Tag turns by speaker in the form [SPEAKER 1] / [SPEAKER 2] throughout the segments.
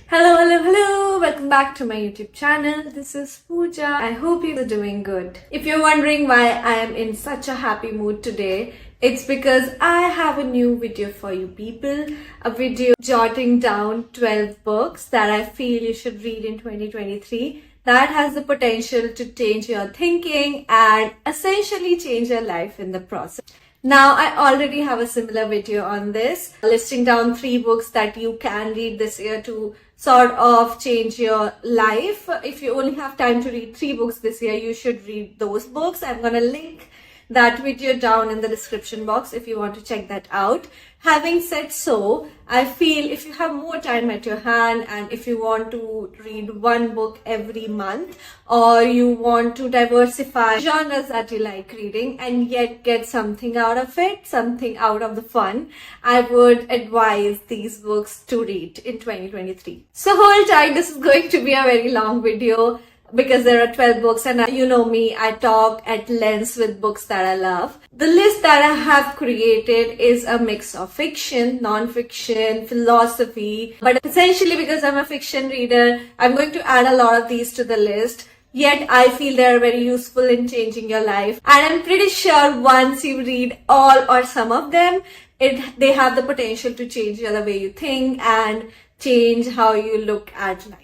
[SPEAKER 1] Hello. Welcome back to my YouTube channel. This is Pooja. I hope you are doing good. If you're wondering why I am in such a happy mood today, it's because I have a new video for you people. A video jotting down 12 books that I feel you should read in 2023 that has the potential to change your thinking and essentially change your life in the process. Now, I already have a similar video on this, listing down 3 books that you can read this year to sort of change your life. If you only have time to read 3 books this year, you should read those books. I'm gonna link that video down in the description box if you want to check that out. Having said so, I feel if you have more time at your hand and if you want to read one book every month, or you want to diversify genres that you like reading and yet get something out of it, something out of the fun, I would advise these books to read in 2023. So hold tight, this is going to be a very long video because there are 12 books and you know me, I talk at length with books that I love. The list that I have created is a mix of fiction, non-fiction, philosophy, but essentially because I'm a fiction reader, I'm going to add a lot of these to the list. Yet I feel they're very useful in changing your life, and I'm pretty sure once you read all or some of them, they have the potential to change the way you think and change how you look at life.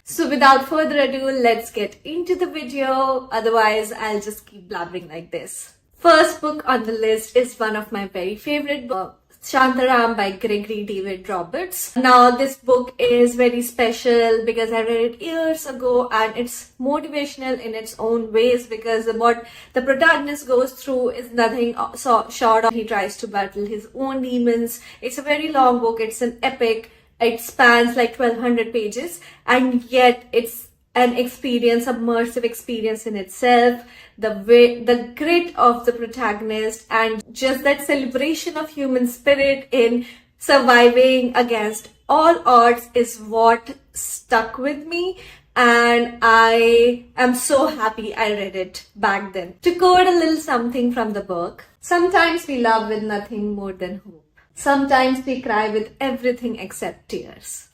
[SPEAKER 1] So without further ado, let's get into the video. Otherwise, I'll just keep blabbering like this. First book on the list is one of my very favorite books, Shantaram by Gregory David Roberts. Now, this book is very special because I read it years ago and it's motivational in its own ways because what the protagonist goes through is nothing short of he tries to battle his own demons. It's a very long book. It's an epic. It spans like 1200 pages and yet it's an experience, a immersive experience in itself. The grit of the protagonist and just that celebration of human spirit in surviving against all odds is what stuck with me. And I am so happy I read it back then. To quote a little something from the book, sometimes we love with nothing more than hope. Sometimes we cry with everything except tears.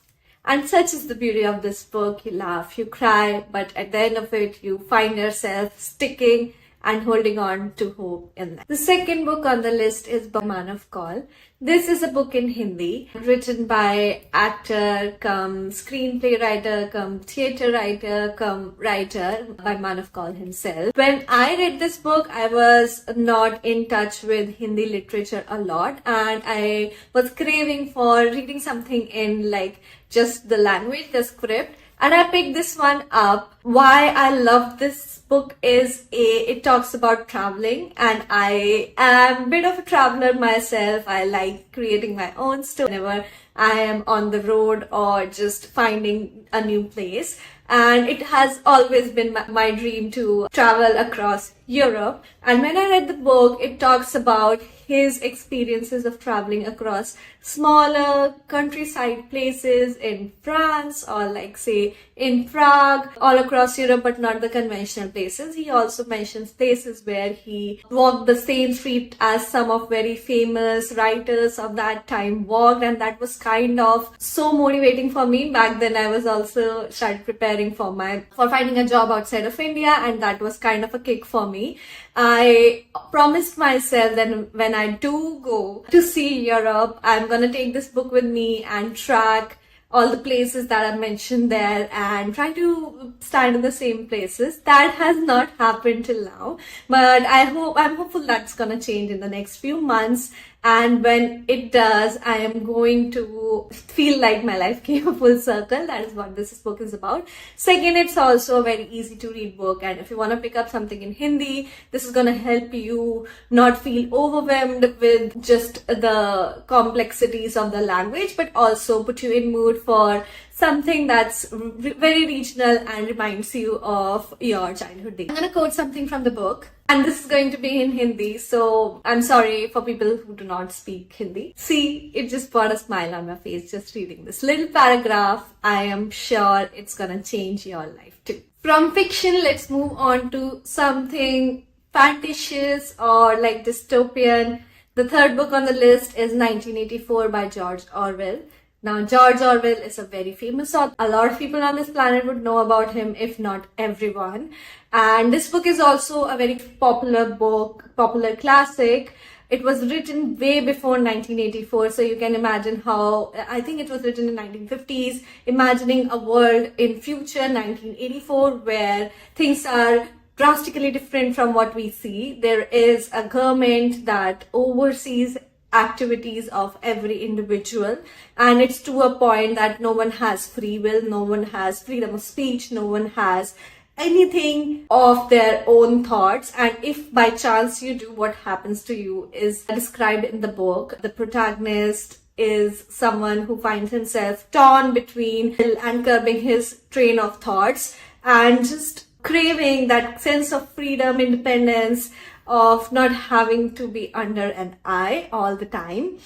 [SPEAKER 1] And such is the beauty of this book. You laugh, you cry, but at the end of it, you find yourself sticking and holding on to hope in that. The second book on the list is Man of Call. This is a book in Hindi, written by actor, come screenplay writer, come theatre writer, come writer by Man of Call himself. When I read this book, I was not in touch with Hindi literature a lot and I was craving for reading something in like just the language, the script. And I picked this one up. Why I love this book is it talks about traveling, and I am a bit of a traveler myself. I like creating my own story whenever I am on the road or just finding a new place. And it has always been my dream to travel across Europe. And when I read the book, it talks about his experiences of traveling across smaller countryside places in France or like say in Prague, all across Europe, but not the conventional places. He also mentions places where he walked the same street as some of very famous writers of that time walked, and that was kind of so motivating for me. Back then I was also started preparing for finding a job outside of India, and that was kind of a kick for me. I promised myself that when I do go to see Europe, I'm gonna take this book with me and track all the places that are mentioned there and try to stand in the same places. That has not happened till now, but I'm hopeful that's gonna change in the next few months. And when it does, I am going to feel like my life came a full circle. That is what this book is about. Second, it's also a very easy to read book. And if you want to pick up something in Hindi, this is going to help you not feel overwhelmed with just the complexities of the language, but also put you in mood for something that's very regional and reminds you of your childhood days. I'm going to quote something from the book. And this is going to be in Hindi, so I'm sorry for people who do not speak Hindi. See, it just brought a smile on my face just reading this little paragraph. I am sure it's gonna change your life too. From fiction, let's move on to something fantasious or like dystopian. The third book on the list is 1984 by George Orwell. Now, George Orwell is a very famous author. A lot of people on this planet would know about him, if not everyone. And this book is also a very popular book, popular classic. It was written way before 1984, so you can imagine how, I think it was written in 1950s, imagining a world in future 1984 where things are drastically different from what we see. There is a government that oversees activities of every individual, and it's to a point that no one has free will, no one has freedom of speech, no one has anything of their own thoughts. And if by chance you do, what happens to you is described in the book. The protagonist is someone who finds himself torn between and curbing his train of thoughts and just craving that sense of freedom, independence, of not having to be under an eye all the time.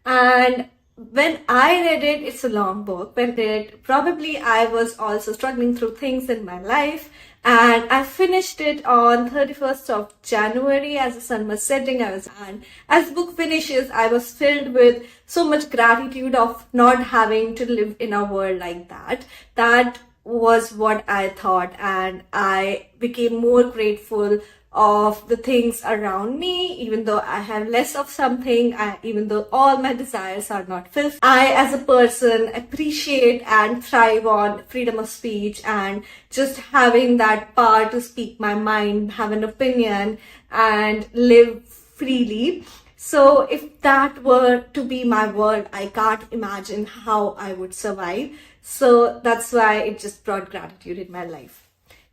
[SPEAKER 1] And when I read it, it's a long book. When I read it, probably I was also struggling through things in my life, and I finished it on 31st of January as the sun was setting. And as the book finishes, I was filled with so much gratitude of not having to live in a world like that. That was what I thought, and I became more grateful of the things around me. Even though I have less of something, even though all my desires are not fulfilled, I as a person appreciate and thrive on freedom of speech and just having that power to speak my mind, have an opinion, and live freely. So if that were to be my world, I can't imagine how I would survive. So that's why it just brought gratitude in my life.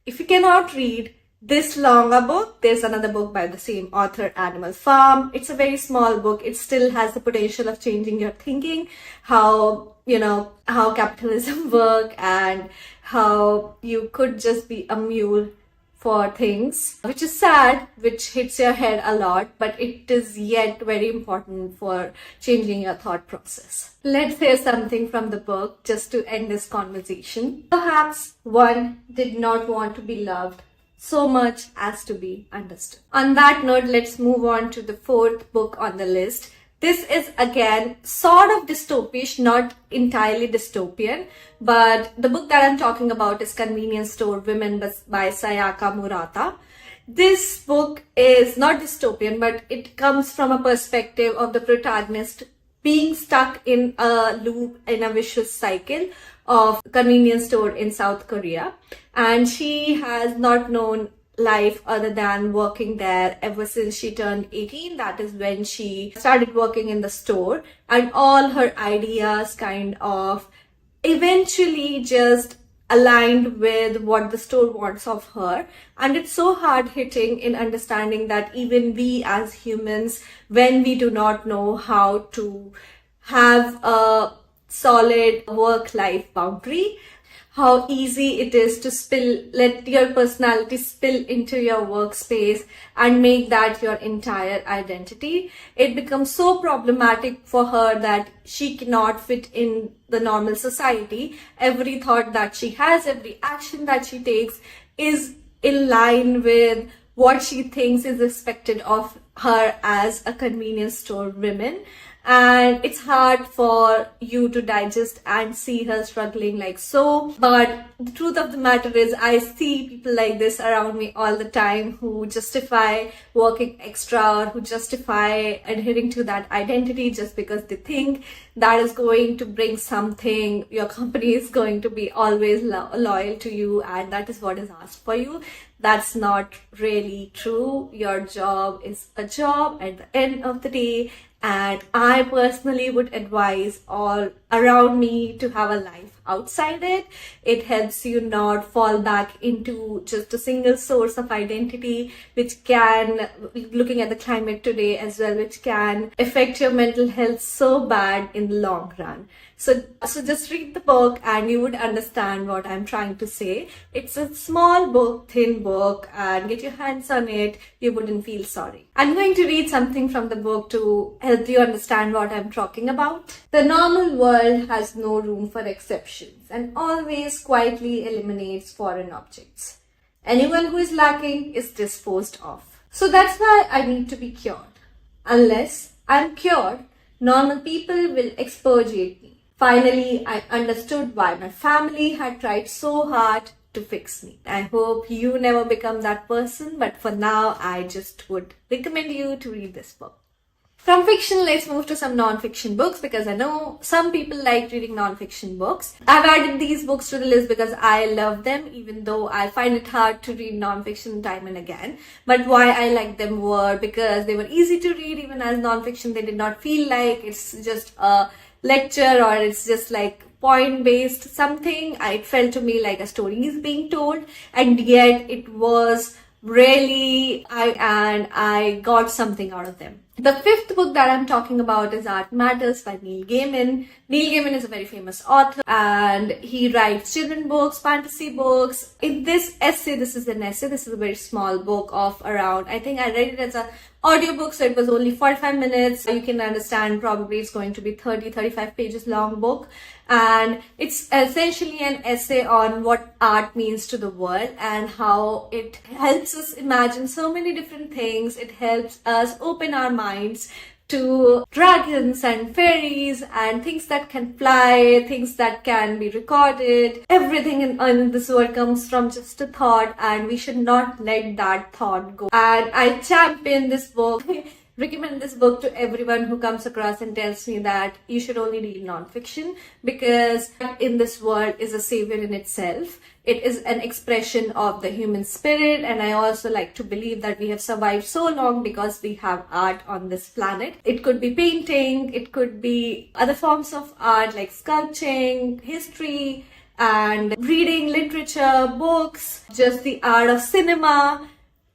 [SPEAKER 1] If you cannot read this long a book, there's another book by the same author, Animal Farm. It's a very small book. It still has the potential of changing your thinking, how capitalism works, and how you could just be a mule for things, which is sad, which hits your head a lot, but it is yet very important for changing your thought process. Let's hear something from the book just to end this conversation. Perhaps one did not want to be loved so much as to be understood. On that note, let's move on to the fourth book on the list. This is again sort of dystopian, not entirely dystopian, but the book that I'm talking about is Convenience Store Women by Sayaka Murata. This book is not dystopian, but it comes from a perspective of the protagonist being stuck in a loop, in a vicious cycle of convenience store in South Korea. And she has not known life other than working there ever since she turned 18. That is when she started working in the store, and all her ideas kind of eventually just aligned with what the store wants of her. And it's so hard hitting in understanding that even we as humans, when we do not know how to have a solid work-life boundary, how easy it is to let your personality spill into your workspace and make that your entire identity. It becomes so problematic for her that she cannot fit in the normal society. Every thought that she has, every action that she takes is in line with what she thinks is expected of her as a convenience store woman. And it's hard for you to digest and see her struggling like so. But the truth of the matter is, I see people like this around me all the time who justify working extra or who justify adhering to that identity just because they think that is going to bring something. Your company is going to be always loyal to you, and that is what is asked for you. That's not really true. Your job is a job at the end of the day. And I personally would advise all around me to have a life outside it. It helps you not fall back into just a single source of identity, which can, looking at the climate today as well, which can affect your mental health so bad in the long run. So just read the book and you would understand what I'm trying to say. It's a small book, thin book, and get your hands on it. You wouldn't feel sorry. I'm going to read something from the book to help you understand what I'm talking about. The normal world has no room for exceptions and always quietly eliminates foreign objects. Anyone who is lacking is disposed of. So that's why I need to be cured. Unless I'm cured, normal people will expurgate me. Finally, I understood why my family had tried so hard to fix me. I hope you never become that person, but for now, I just would recommend you to read this book. From fiction, let's move to some non-fiction books because I know some people like reading non-fiction books. I've added these books to the list because I love them, even though I find it hard to read non-fiction time and again. But why I like them were because they were easy to read. Even as non-fiction, they did not feel like it's just a lecture or it's just like point-based something. It felt to me like a story is being told, and yet it was really, I got something out of them. The fifth book that I'm talking about is Art Matters by Neil Gaiman. Neil Gaiman is a very famous author and he writes children books, fantasy books. In this essay, this is a very small book of around, I think I read it as an audiobook, so it was only 45 minutes. You can understand probably it's going to be 35 pages long book. And it's essentially an essay on what art means to the world and how it helps us imagine so many different things. It helps us open our minds to dragons and fairies and things that can fly, things that can be recorded. Everything in this world comes from just a thought, and we should not let that thought go. And I champion this book. Recommend this book to everyone who comes across and tells me that you should only read non-fiction, because in this world is a savior in itself. It is an expression of the human spirit, and I also like to believe that we have survived so long because we have art on this planet. It could be painting, it could be other forms of art like sculpting, history, and reading, literature, books, just the art of cinema,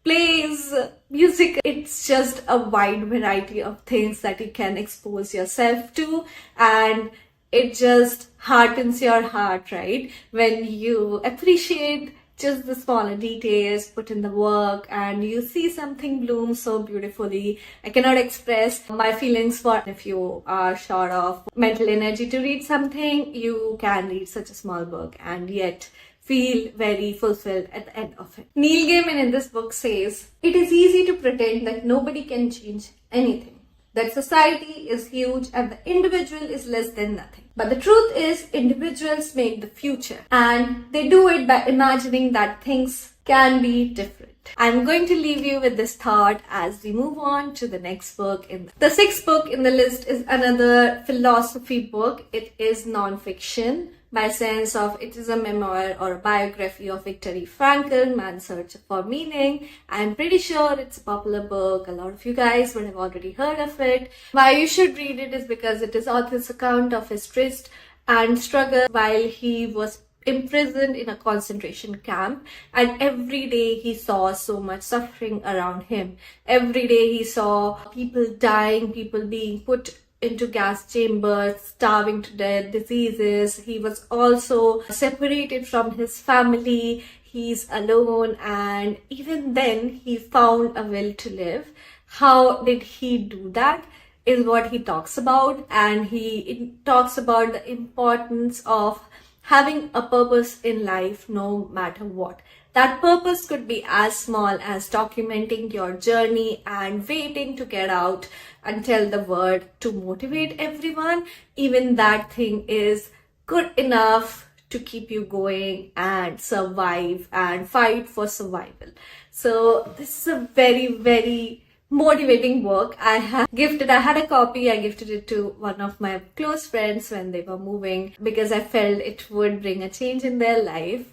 [SPEAKER 1] plays, music. It's just a wide variety of things that you can expose yourself to, and it just heartens your heart, right? When you appreciate just the smaller details, put in the work, and you see something bloom so beautifully. I cannot express my feelings for if you are short of mental energy to read something, you can read such a small book and yet feel very fulfilled at the end of it. Neil Gaiman in this book says, "It is easy to pretend that nobody can change anything, that society is huge and the individual is less than nothing. But the truth is, individuals make the future, and they do it by imagining that things can be different." I'm going to leave you with this thought as we move on to the next book. The sixth book in the list is another philosophy book. It is non-fiction. By sense of, it is a memoir or a biography of Viktor Frankl, Man's Search for Meaning. I'm pretty sure it's a popular book. A lot of you guys would have already heard of it. Why you should read it is because it is author's account of his tryst and struggle while he was imprisoned in a concentration camp, and every day he saw so much suffering around him. Every day he saw people dying, people being put into gas chambers, starving to death, diseases. He was also separated from his family. He's alone, and even then he found a will to live. How did he do that is what he talks about, and he talks about the importance of having a purpose in life no matter what. That purpose could be as small as documenting your journey and waiting to get out and tell the world to motivate everyone. Even that thing is good enough to keep you going and survive and fight for survival. So this is a very, very motivating book. I had a copy. I gifted it to one of my close friends when they were moving because I felt it would bring a change in their life.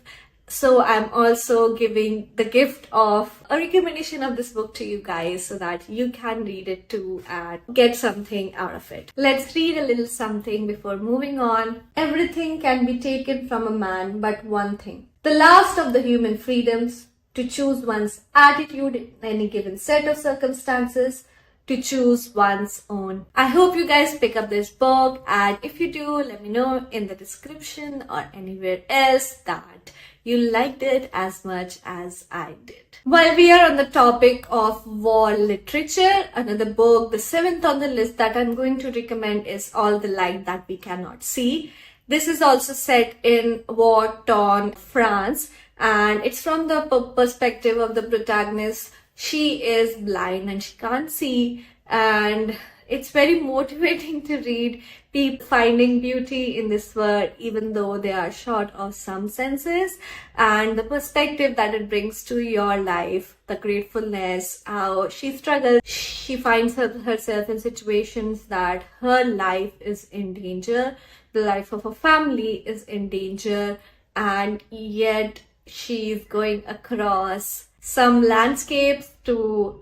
[SPEAKER 1] So I'm also giving the gift of a recommendation of this book to you guys so that you can read it too and get something out of it. Let's read a little something before moving on. Everything can be taken from a man but one thing, the last of the human freedoms, to choose one's attitude in any given set of circumstances, to choose one's own. I hope you guys pick up this book, and if you do, let me know in the description or anywhere else that you liked it as much as I did. While we are on the topic of war literature, another book, the seventh on the list that I'm going to recommend is All the Light That We Cannot See. This is also set in war-torn France, and it's from the perspective of the protagonist. She is blind and she can't see, and It's very motivating to read people finding beauty in this world, even though they are short of some senses, and the perspective that it brings to your life, the gratefulness, how she struggles. She finds herself in situations that her life is in danger, the life of her family is in danger, and yet she's going across some landscapes to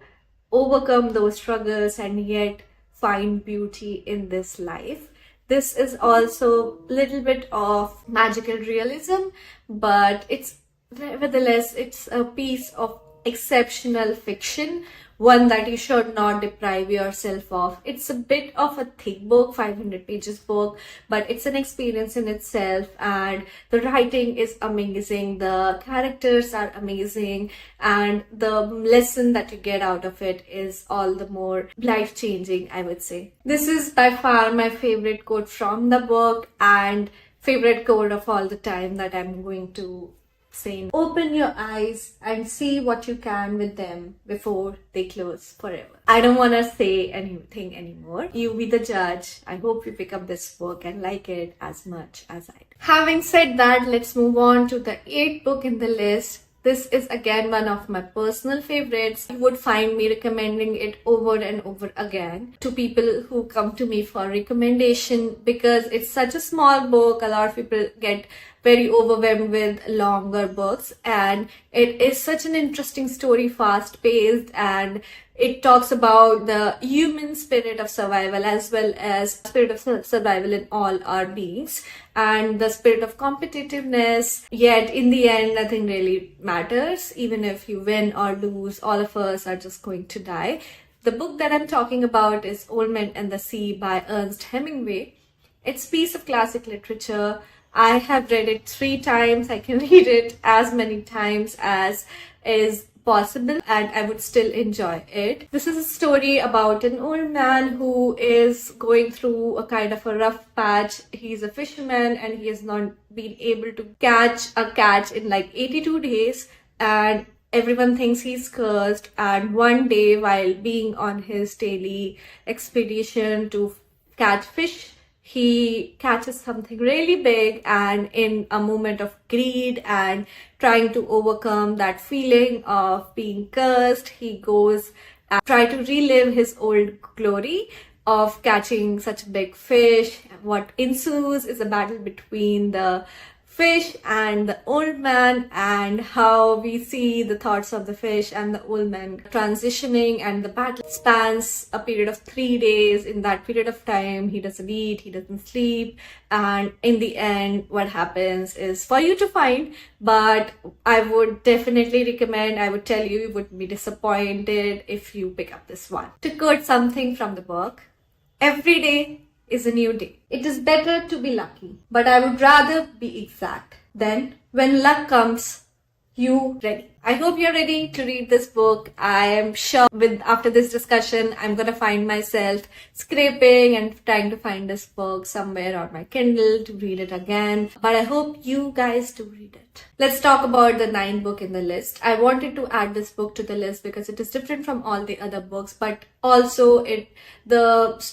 [SPEAKER 1] overcome those struggles and yet find beauty in this life. This is also a little bit of magical realism, but nevertheless it's a piece of exceptional fiction, one that you should not deprive yourself of. It's a bit of a thick book, 500 pages book, but it's an experience in itself, and the writing is amazing, the characters are amazing, and the lesson that you get out of it is all the more life-changing, I would say. This is by far my favorite quote from the book and favorite quote of all the time that I'm going to saying, open your eyes and see what you can with them before they close forever. I don't want to say anything anymore. You be the judge. I hope you pick up this book and like it as much as I do. Having said that, let's move on to the 8th book in the list. This is again one of my personal favorites. You would find me recommending it over and over again to people who come to me for recommendation because it's such a small book. A lot of people get very overwhelmed with longer books, and it is such an interesting story, fast paced, and it talks about the human spirit of survival as well as spirit of survival in all our beings and the spirit of competitiveness. Yet in the end, nothing really matters. Even if you win or lose, all of us are just going to die. The book that I'm talking about is Old Men and the Sea by Ernest Hemingway. It's a piece of classic literature. I have read it 3 times. I can read it as many times as is possible and I would still enjoy it. This is a story about an old man who is going through a kind of a rough patch. He's a fisherman and he has not been able to catch a catch in like 82 days, and everyone thinks he's cursed. And one day, while being on his daily expedition to catch fish, he catches something really big, and in a moment of greed and trying to overcome that feeling of being cursed, he goes and try to relive his old glory of catching such a big fish. What ensues is a battle between the fish and the old man, and how we see the thoughts of the fish and the old man transitioning, and the battle spans a period of 3 days. In that period of time, he doesn't eat, he doesn't sleep, and in the end what happens is for you to find, but I would definitely recommend, I would tell you would be disappointed if you pick up this one. To quote something from the book, every day is a new day. It is better to be lucky, but I would rather be exact. Then, when luck comes, you ready. I hope you're ready to read this book. I am sure after this discussion, I'm gonna find myself scraping and trying to find this book somewhere on my Kindle to read it again. But I hope you guys do read it. Let's talk about the 9th book in the list. I wanted to add this book to the list because it is different from all the other books, but also it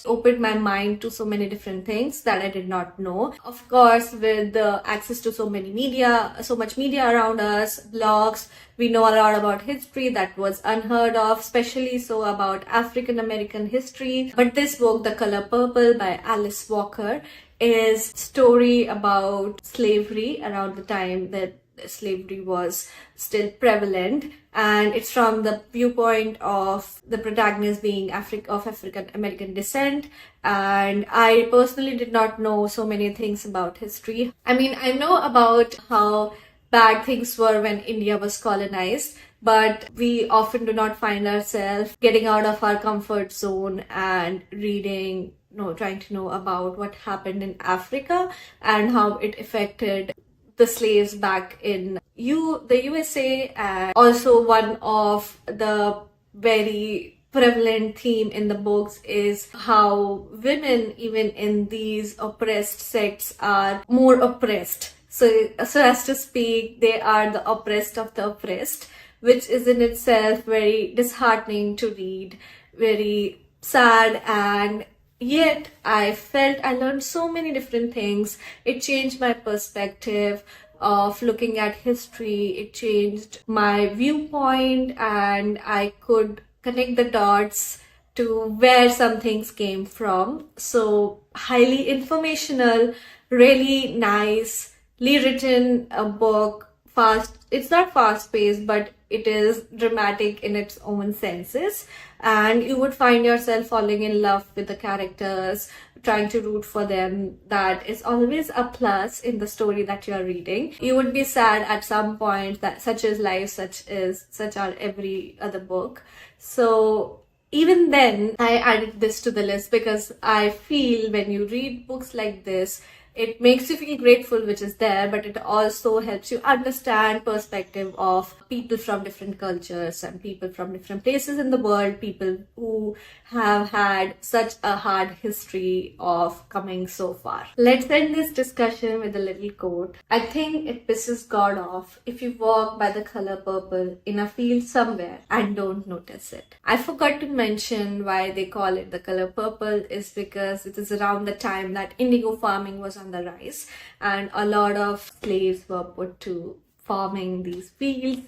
[SPEAKER 1] opened my mind to so many different things that I did not know. Of course, with the access to so much media around us, blogs, we know a lot about history that was unheard of, especially so about African American history. But this book, The Color Purple by Alice Walker, is a story about slavery around the time that slavery was still prevalent, and it's from the viewpoint of the protagonist being of African American descent. And I personally did not know so many things about history. I mean, I know about how bad things were when India was colonized, but we often do not find ourselves getting out of our comfort zone and trying to know about what happened in Africa and how it affected the slaves back in the USA. And also, one of the very prevalent theme in the books is how women, even in these oppressed sects, are more oppressed. So as to speak, they are the oppressed of the oppressed, which is in itself very disheartening to read, very sad, and yet I felt I learned so many different things. It changed my perspective of looking at history. It changed my viewpoint, and I could connect the dots to where some things came from. So, highly informational, really nicely written a book. Fast, it's not fast paced, but it is dramatic in its own senses, and you would find yourself falling in love with the characters, trying to root for them. That is always a plus in the story that you are reading. You would be sad at some point, that such is life, such are every other book. So even then, I added this to the list because I feel when you read books like this, it makes you feel grateful, which is there, but it also helps you understand perspective of people from different cultures and people from different places in the world, people who have had such a hard history of coming so far. Let's end this discussion with a little quote. I think it pisses God off if you walk by the color purple in a field somewhere and don't notice it. I forgot to mention why they call it the color purple is because it is around the time that indigo farming was on the rise, and a lot of slaves were put to farming these fields.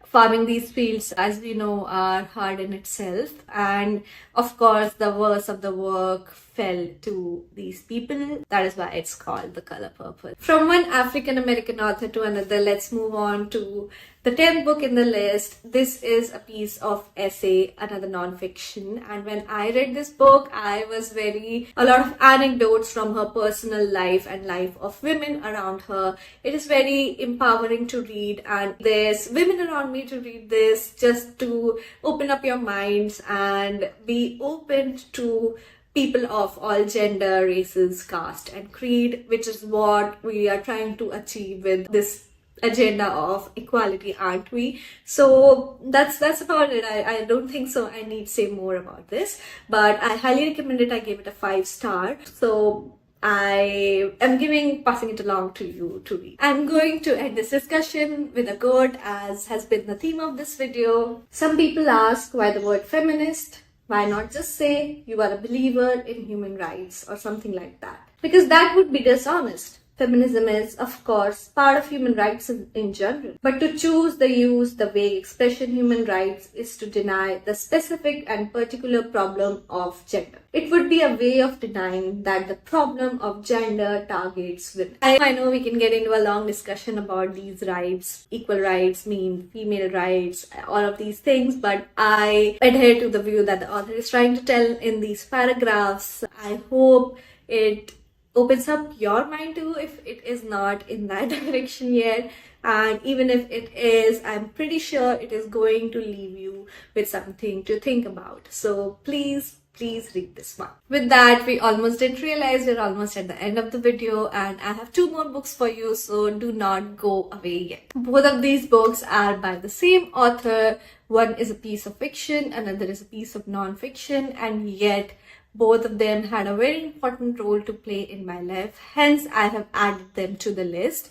[SPEAKER 1] Farming these fields, as we know, are hard in itself, and of course the worst of the work fell to these people. That is why it's called the color purple. From one African American author to another, let's move on to the 10th book in the list. This is a piece of essay, another non-fiction, and when I read this book, I was a lot of anecdotes from her personal life and life of women around her. It is very empowering to read, and there's women around me to read this just to open up your minds and be open to people of all gender, races, caste, and creed, which is what we are trying to achieve with this agenda of equality, aren't we? So that's about it. I don't think so I need to say more about this, but I highly recommend it. I gave it a 5-star. So I am passing it along to you to read. I'm going to end this discussion with a quote, as has been the theme of this video. Some people ask why the word feminist. Why not just say you are a believer in human rights or something like that? Because that would be dishonest. Feminism is, of course, part of human rights in general. But to choose the vague expression human rights is to deny the specific and particular problem of gender. It would be a way of denying that the problem of gender targets women. I know we can get into a long discussion about these rights. Equal rights mean female rights, all of these things, but I adhere to the view that the author is trying to tell in these paragraphs. I hope it opens up your mind too if it is not in that direction yet, and even if it is, I'm pretty sure it is going to leave you with something to think about. So please read this one. With that, we almost didn't realize we're almost at the end of the video, and I have 2 more books for you, so do not go away yet. Both of these books are by the same author. One is a piece of fiction, another is a piece of non-fiction, and yet both of them had a very important role to play in my life. Hence, I have added them to the list.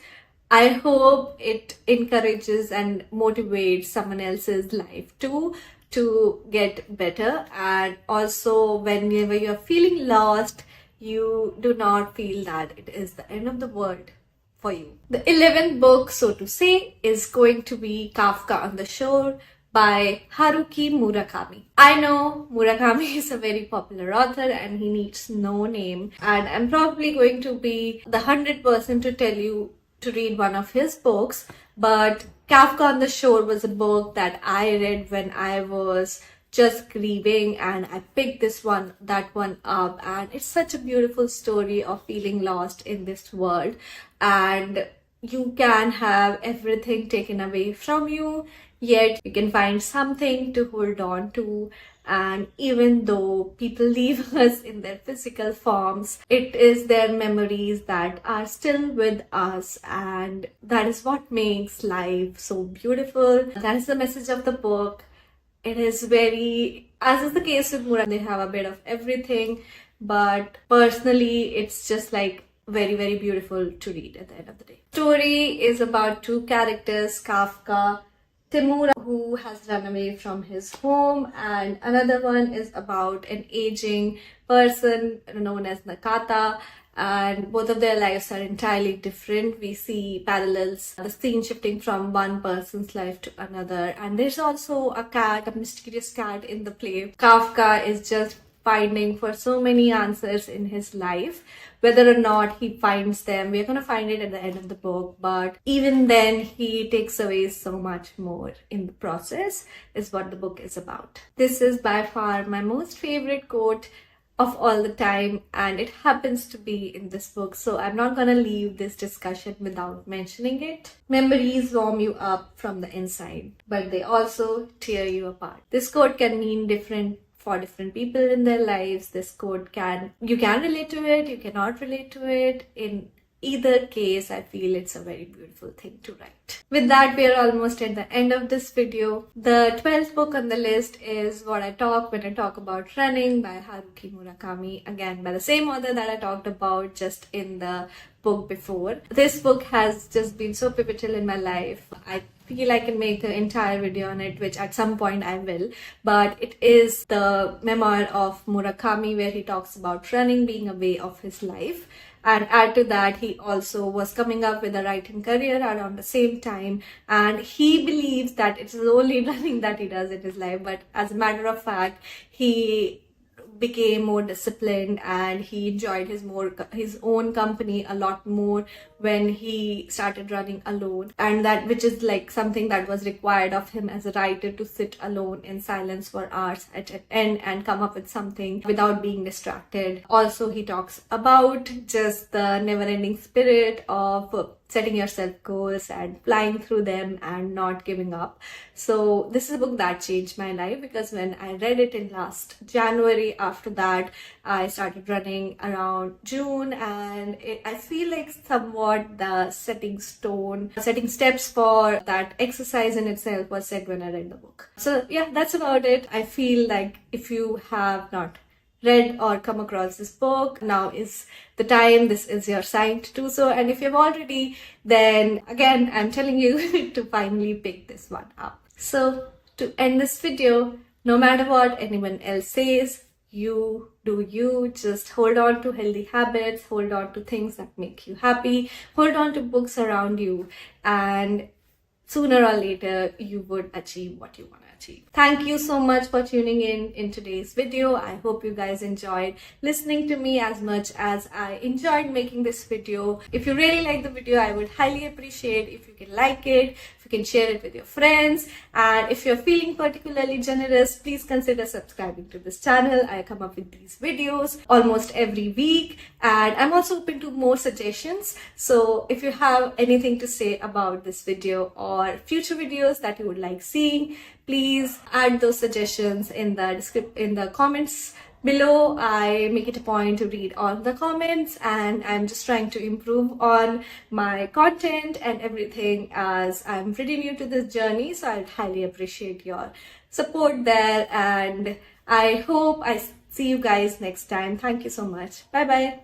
[SPEAKER 1] I hope it encourages and motivates someone else's life too to get better. And also, whenever you're feeling lost, you do not feel that it is the end of the world for you. The 11th book, so to say, is going to be Kafka on the Shore by Haruki Murakami. I know Murakami is a very popular author and he needs no name, and I'm probably going to be the 100th person to tell you to read one of his books, but Kafka on the Shore was a book that I read when I was just grieving, and I picked that one up, and it's such a beautiful story of feeling lost in this world, and you can have everything taken away from you, yet you can find something to hold on to. And even though people leave us in their physical forms, it is their memories that are still with us, and that is what makes life so beautiful. That is the message of the book. It is very, as is the case with Murakami, they have a bit of everything, but personally it's just like very beautiful to read at the end of the day. Story is about 2 characters, Kafka, Timura, who who has run away from his home, and another one is about an aging person known as Nakata, and both of their lives are entirely different. We see parallels, the scene shifting from one person's life to another. And there's also a cat, a mysterious cat in the play. Kafka is just finding for so many answers in his life. Whether or not he finds them, we're gonna find it at the end of the book, but even then he takes away so much more in the process, is what the book is about. This is by far my most favorite quote of all the time, and it happens to be in this book, so I'm not gonna leave this discussion without mentioning it. Memories warm you up from the inside, but they also tear you apart. This quote can mean different for different people in their lives. This quote you can relate to it, you cannot relate to it. In either case, I feel it's a very beautiful thing to write. With that, we are almost at the end of this video. The 12th book on the list is What I Talk When I Talk About Running by Haruki Murakami, again by the same author that I talked about just in the book before. This book has just been so pivotal in my life. I feel I can make an entire video on it, which at some point I will, but it is the memoir of Murakami where he talks about running being a way of his life. And add to that, he also was coming up with a writing career around the same time, and he believes that it's only running that he does in his life, but as a matter of fact, he became more disciplined and he enjoyed his own company a lot more when he started running alone, and that which is like something that was required of him as a writer, to sit alone in silence for hours at an end and come up with something without being distracted. Also, he talks about just the never-ending spirit of setting yourself goals and flying through them and not giving up. So this is a book that changed my life, because when I read it in last January, after that I started running around June, and I feel like somewhat the setting steps for that exercise in itself was said when I read the book. So yeah, that's about it. I feel like if you have not read or come across this book, now is the time. This is your sign to do so, and if you've already, then again I'm telling you to finally pick this one up. So to end this video, no matter what anyone else says, you do you. Just hold on to healthy habits, hold on to things that make you happy, hold on to books around you, and sooner or later you would achieve what you want to achieve. Thank you so much for tuning in today's video. I hope you guys enjoyed listening to me as much as I enjoyed making this video. If you really like the video, I would highly appreciate if you can like it, if you can share it with your friends, and if you're feeling particularly generous, please consider subscribing to this channel. I come up with these videos almost every week, and I'm also open to more suggestions. So if you have anything to say about this video or future videos that you would like seeing, please add those suggestions in the comments below. I make it a point to read all the comments, and I'm just trying to improve on my content and everything as I'm pretty new to this journey, so I'd highly appreciate your support there, and I hope I see you guys next time. Thank you so much. Bye bye.